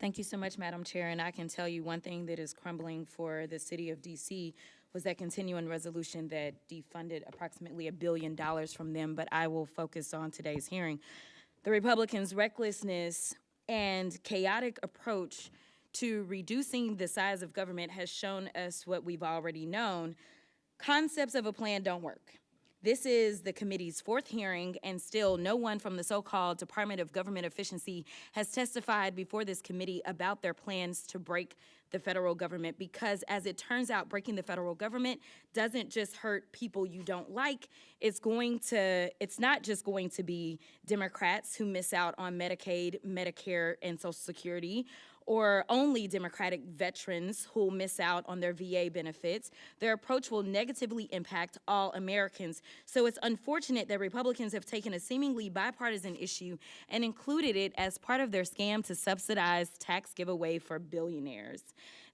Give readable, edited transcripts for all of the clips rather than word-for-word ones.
Thank you so much, Madam Chair. And I can tell you one thing that is crumbling for the city of DC was that continuing resolution that defunded approximately $1 billion from them, but I will focus on today's hearing. The Republicans' recklessness and chaotic approach to reducing the size of government has shown us what we've already known. Concepts of a plan don't work. This is the committee's fourth hearing, and still no one from the so-called Department of Government Efficiency has testified before this committee about their plans to break the federal government, because as it turns out, breaking the federal government doesn't just hurt people you don't like. It's not just going to be Democrats who miss out on Medicaid, Medicare, and Social Security, or only Democratic veterans who'll miss out on their VA benefits. Their approach will negatively impact all Americans. So it's unfortunate that Republicans have taken a seemingly bipartisan issue and included it as part of their scam to subsidize tax giveaway for billionaires.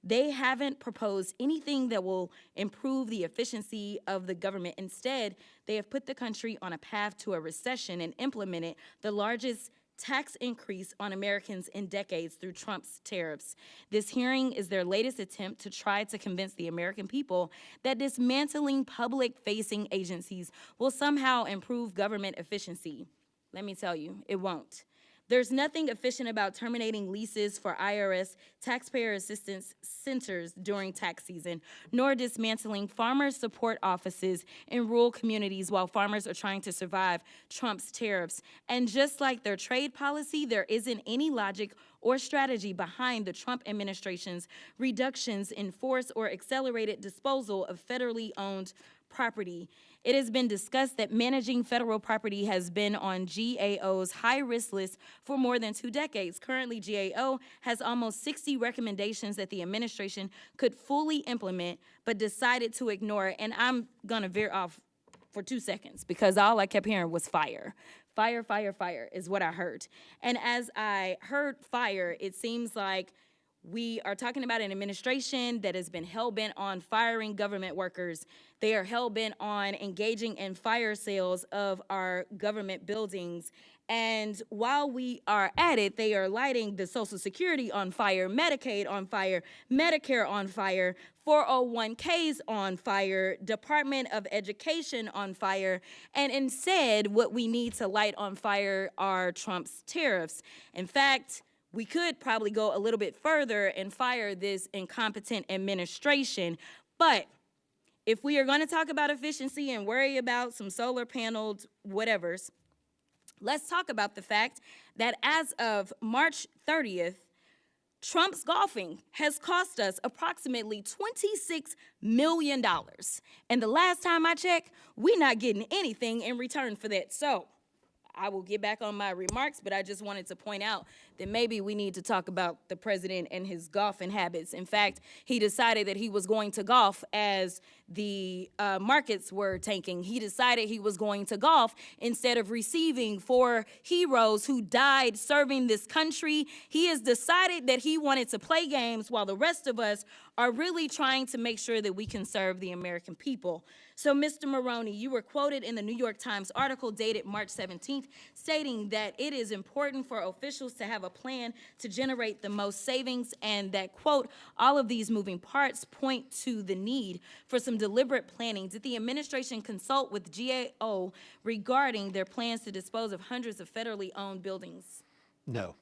They haven't proposed anything that will improve the efficiency of the government. Instead, they have put the country on a path to a recession and implemented the largest tax increase on Americans in decades through Trump's tariffs. This hearing is their latest attempt to try to convince the American people that dismantling public-facing agencies will somehow improve government efficiency. Let me tell you, it won't. There's nothing efficient about terminating leases for IRS taxpayer assistance centers during tax season, nor dismantling farmers' support offices in rural communities while farmers are trying to survive Trump's tariffs. And just like their trade policy, there isn't any logic or strategy behind the Trump administration's reductions in force or accelerated disposal of federally owned property. It has been discussed that managing federal property has been on GAO's high-risk list for more than 2 decades. Currently, GAO has almost 60 recommendations that the administration could fully implement, but decided to ignore. And I'm gonna veer off for 2 seconds because all I kept hearing was fire. Fire, fire, fire is what I heard. And as I heard fire, it seems like we are talking about an administration that has been hell-bent on firing government workers. They are hell-bent on engaging in fire sales of our government buildings. And while we are at it, they are lighting the Social Security on fire, Medicaid on fire, Medicare on fire, 401ks on fire, Department of Education on fire. And instead, what we need to light on fire are Trump's tariffs. In fact, we could probably go a little bit further and fire this incompetent administration. But if we are going to talk about efficiency and worry about some solar paneled whatevers, let's talk about the fact that as of March 30th, Trump's golfing has cost us approximately $26 million. And the last time I checked, we're not getting anything in return for that. So I will get back on my remarks, but I just wanted to point out that maybe we need to talk about the president and his golfing habits. In fact, he decided that he was going to golf as the markets were tanking. He decided he was going to golf instead of receiving 4 heroes who died serving this country. He has decided that he wanted to play games while the rest of us are really trying to make sure that we can serve the American people. So, Mr. Maroney, you were quoted in the New York Times article dated March 17th, stating that it is important for officials to have a plan to generate the most savings, and that, quote, all of these moving parts point to the need for some deliberate planning. Did the administration consult with GAO regarding their plans to dispose of hundreds of federally owned buildings? No.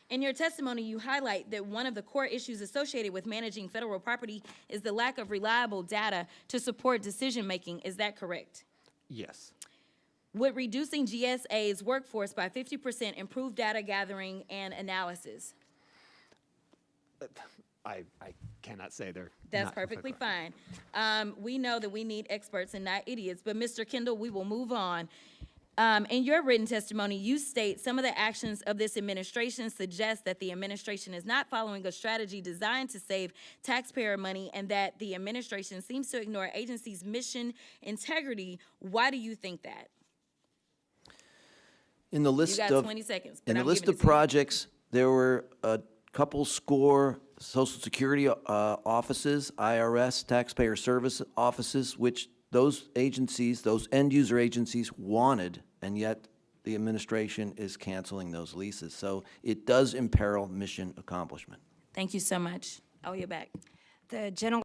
In your testimony, you highlight that one of the core issues associated with managing federal property is the lack of reliable data to support decision-making. Is that correct? Yes. Would reducing GSA's workforce by 50% improve data gathering and analysis? I cannot say they're That's not perfectly correct. fine. We know that we need experts and not idiots, but Mr. Kendall, we will move on. In your written testimony, you state some of the actions of this administration suggest that the administration is not following a strategy designed to save taxpayer money and that the administration seems to ignore agencies' mission integrity. Why do you think that? In the You list got of 20 seconds. But in the I'm list giving of it to you. projects, there were a couple score Social Security offices, IRS, taxpayer service offices, which those agencies, those end user agencies wanted, and yet the administration is canceling those leases. So it does imperil mission accomplishment. Thank you so much. I'll yield back. The general